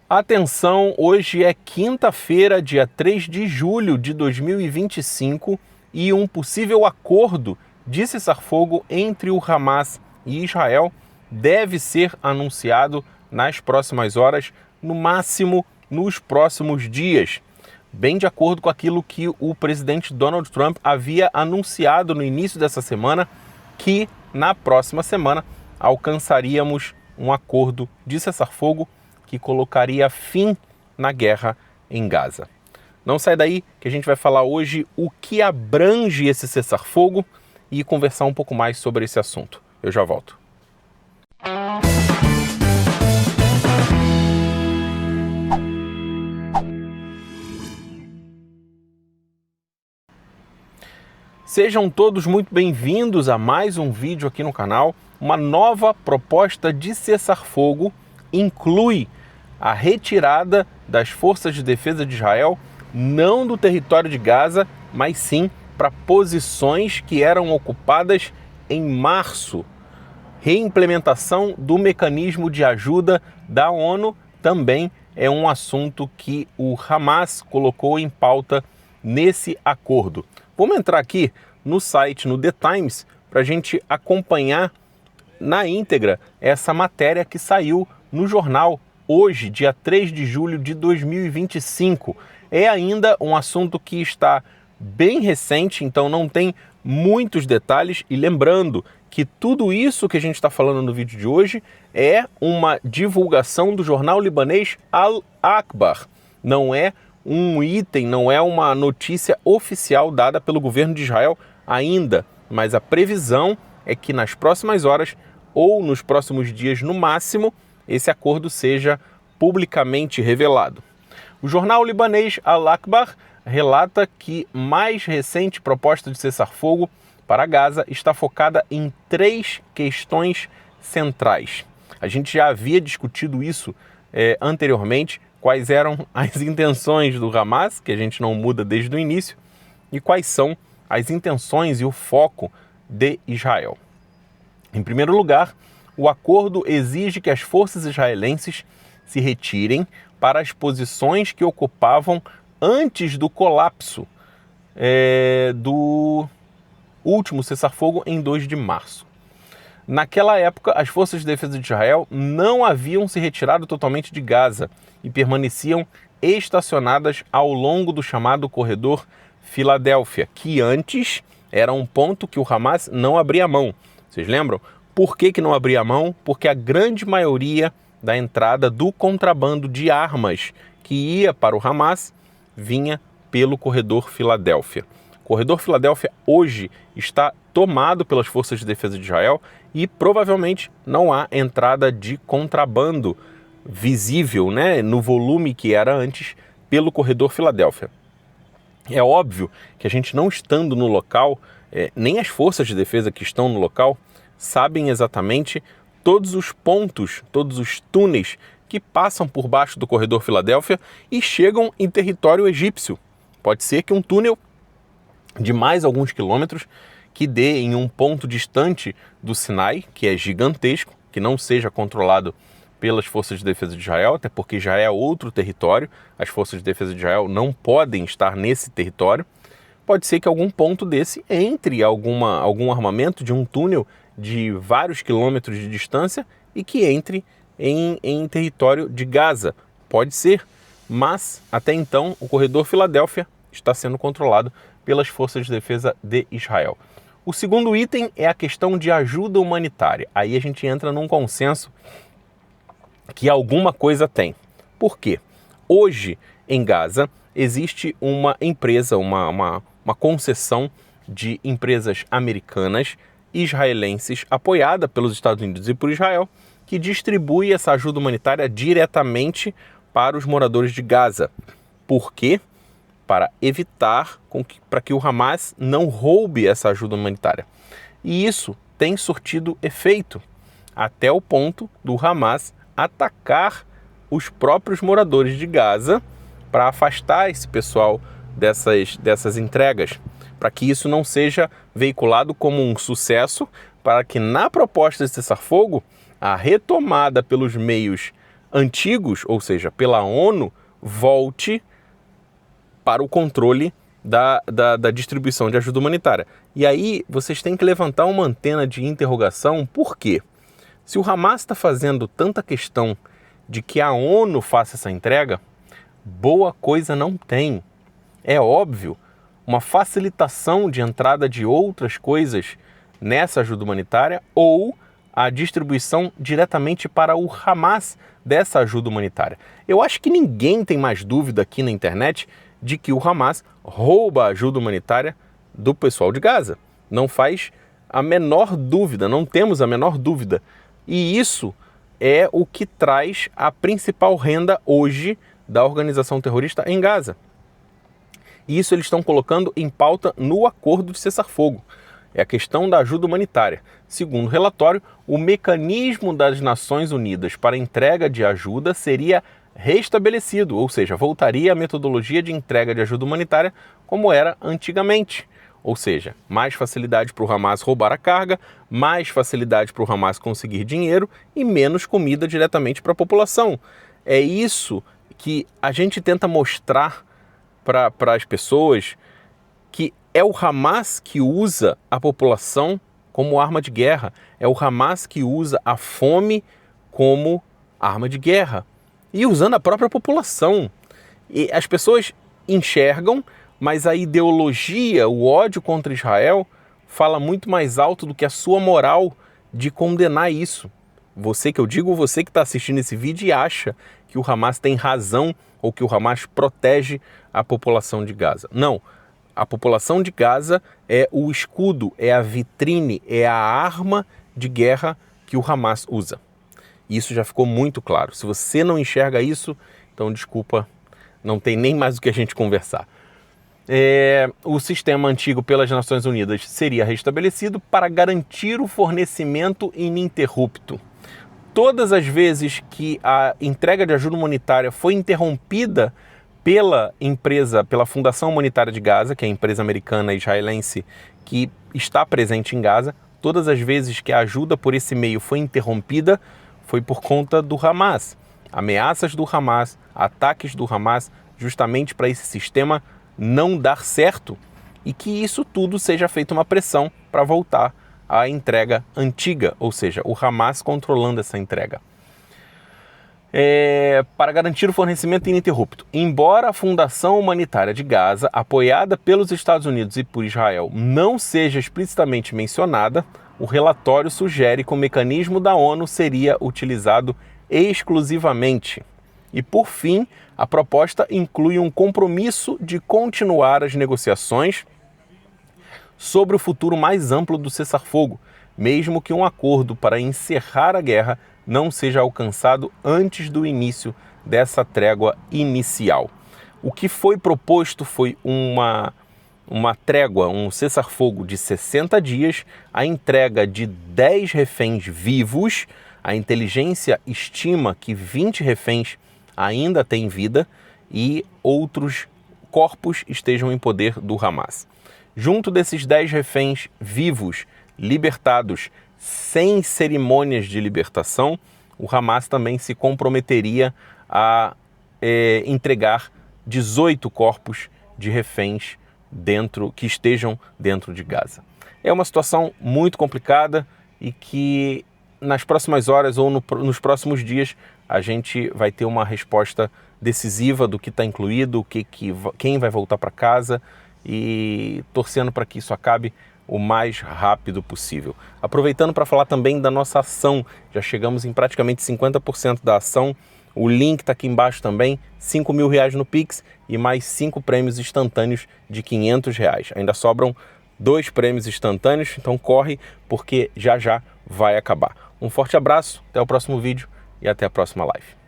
Atenção, hoje é quinta-feira, dia 3 de julho de 2025 e um possível acordo de cessar-fogo entre o Hamas e Israel deve ser anunciado nas próximas horas, no máximo nos próximos dias, bem de acordo com aquilo que o presidente Donald Trump havia anunciado no início dessa semana, que na próxima semana alcançaríamos um acordo de cessar-fogo que colocaria fim na guerra em Gaza. Não sai daí que a gente vai falar hoje o que abrange esse cessar-fogo e conversar um pouco mais sobre esse assunto. Eu já volto. Sejam todos muito bem-vindos a mais um vídeo aqui no canal. Uma nova proposta de cessar-fogo inclui a retirada das forças de defesa de Israel, não do território de Gaza, mas sim para posições que eram ocupadas em março. Reimplementação do mecanismo de ajuda da ONU também é um assunto que o Hamas colocou em pauta nesse acordo. Vamos entrar aqui no site, no The Times, para a gente acompanhar na íntegra essa matéria que saiu no jornal hoje, dia 3 de julho de 2025. É ainda um assunto que está bem recente, então não tem muitos detalhes. E lembrando que tudo isso que a gente está falando no vídeo de hoje é uma divulgação do jornal libanês Al-Akhbar. Não é um item, não é uma notícia oficial dada pelo governo de Israel ainda, mas a previsão é que nas próximas horas ou nos próximos dias no máximo, esse acordo seja publicamente revelado. O jornal libanês Al-Akhbar relata que mais recente proposta de cessar-fogo para Gaza está focada em 3 questões centrais. A gente já havia discutido isso anteriormente, quais eram as intenções do Hamas, que a gente não muda desde o início, e quais são as intenções e o foco de Israel. Em primeiro lugar, o acordo exige que as forças israelenses se retirem para as posições que ocupavam antes do colapso do último cessar-fogo em 2 de março. Naquela época, as forças de defesa de Israel não haviam se retirado totalmente de Gaza e permaneciam estacionadas ao longo do chamado Corredor Filadélfia, que antes era um ponto que o Hamas não abria mão. Vocês lembram? Por que não abria mão? Porque a grande maioria da entrada do contrabando de armas que ia para o Hamas vinha pelo Corredor Filadélfia. O Corredor Filadélfia hoje está tomado pelas forças de defesa de Israel e provavelmente não há entrada de contrabando visível, no volume que era antes, pelo Corredor Filadélfia. É óbvio que a gente não estando no local, nem as forças de defesa que estão no local, sabem exatamente todos os pontos, todos os túneis que passam por baixo do Corredor Filadélfia e chegam em território egípcio. Pode ser que um túnel de mais alguns quilômetros que dê em um ponto distante do Sinai, que é gigantesco, que não seja controlado pelas forças de defesa de Israel, até porque já é outro território, as forças de defesa de Israel não podem estar nesse território. Pode ser que algum ponto desse entre algum armamento de um túnel de vários quilômetros de distância e que entre em território de Gaza. Pode ser, mas até então o Corredor Filadélfia está sendo controlado pelas forças de defesa de Israel. O segundo item é a questão de ajuda humanitária. Aí a gente entra num consenso que alguma coisa tem. Por quê? Hoje, em Gaza, existe uma empresa, uma concessão de empresas americanas, israelenses, apoiada pelos Estados Unidos e por Israel, que distribui essa ajuda humanitária diretamente para os moradores de Gaza. Por quê? Para evitar para que o Hamas não roube essa ajuda humanitária. E isso tem surtido efeito, até o ponto do Hamas atacar os próprios moradores de Gaza para afastar esse pessoal dessas entregas, para que isso não seja veiculado como um sucesso, para que na proposta de cessar-fogo, a retomada pelos meios antigos, ou seja, pela ONU, volte para o controle da distribuição de ajuda humanitária. E aí vocês têm que levantar uma antena de interrogação. Por quê? Se o Hamas está fazendo tanta questão de que a ONU faça essa entrega, boa coisa não tem. É óbvio, uma facilitação de entrada de outras coisas nessa ajuda humanitária ou a distribuição diretamente para o Hamas dessa ajuda humanitária. Eu acho que ninguém tem mais dúvida aqui na internet de que o Hamas rouba a ajuda humanitária do pessoal de Gaza. Não faz a menor dúvida, não temos a menor dúvida. E isso é o que traz a principal renda hoje da organização terrorista em Gaza. E isso eles estão colocando em pauta no acordo de cessar-fogo. É a questão da ajuda humanitária. Segundo o relatório, o mecanismo das Nações Unidas para entrega de ajuda seria restabelecido, ou seja, voltaria à metodologia de entrega de ajuda humanitária como era antigamente. Ou seja, mais facilidade para o Hamas roubar a carga, mais facilidade para o Hamas conseguir dinheiro e menos comida diretamente para a população. É isso que a gente tenta mostrar para as pessoas, que é o Hamas que usa a população como arma de guerra, é o Hamas que usa a fome como arma de guerra e usando a própria população. E as pessoas enxergam, mas a ideologia, o ódio contra Israel, fala muito mais alto do que a sua moral de condenar isso. Você que está assistindo esse vídeo e acha que o Hamas tem razão ou que o Hamas protege a população de Gaza. Não, a população de Gaza é o escudo, é a vitrine, é a arma de guerra que o Hamas usa. Isso já ficou muito claro. Se você não enxerga isso, então desculpa, não tem nem mais o que a gente conversar. O sistema antigo pelas Nações Unidas seria restabelecido para garantir o fornecimento ininterrupto. Todas as vezes que a entrega de ajuda humanitária foi interrompida pela Fundação Humanitária de Gaza, que é a empresa americana israelense que está presente em Gaza, todas as vezes que a ajuda por esse meio foi interrompida, foi por conta do Hamas. Ameaças do Hamas, ataques do Hamas, justamente para esse sistema não dar certo e que isso tudo seja feito uma pressão para voltar à entrega antiga, ou seja, o Hamas controlando essa entrega. Para garantir o fornecimento ininterrupto. Embora a Fundação Humanitária de Gaza, apoiada pelos Estados Unidos e por Israel, não seja explicitamente mencionada, o relatório sugere que o mecanismo da ONU seria utilizado exclusivamente. E, por fim, a proposta inclui um compromisso de continuar as negociações sobre o futuro mais amplo do cessar-fogo, mesmo que um acordo para encerrar a guerra não seja alcançado antes do início dessa trégua inicial. O que foi proposto foi uma trégua, um cessar-fogo de 60 dias, a entrega de 10 reféns vivos. A inteligência estima que 20 reféns ainda têm vida e outros corpos estejam em poder do Hamas. Junto desses 10 reféns vivos, libertados, sem cerimônias de libertação, o Hamas também se comprometeria a entregar 18 corpos de reféns que estejam dentro de Gaza. É uma situação muito complicada e que nas próximas horas ou nos próximos dias a gente vai ter uma resposta decisiva do que está incluído, quem vai voltar para casa e torcendo para que isso acabe o mais rápido possível. Aproveitando para falar também da nossa ação, já chegamos em praticamente 50% da ação. O link está aqui embaixo também, R$5.000 no Pix e mais 5 prêmios instantâneos de R$500. Ainda sobram 2 prêmios instantâneos, então corre porque já vai acabar. Um forte abraço, até o próximo vídeo e até a próxima live.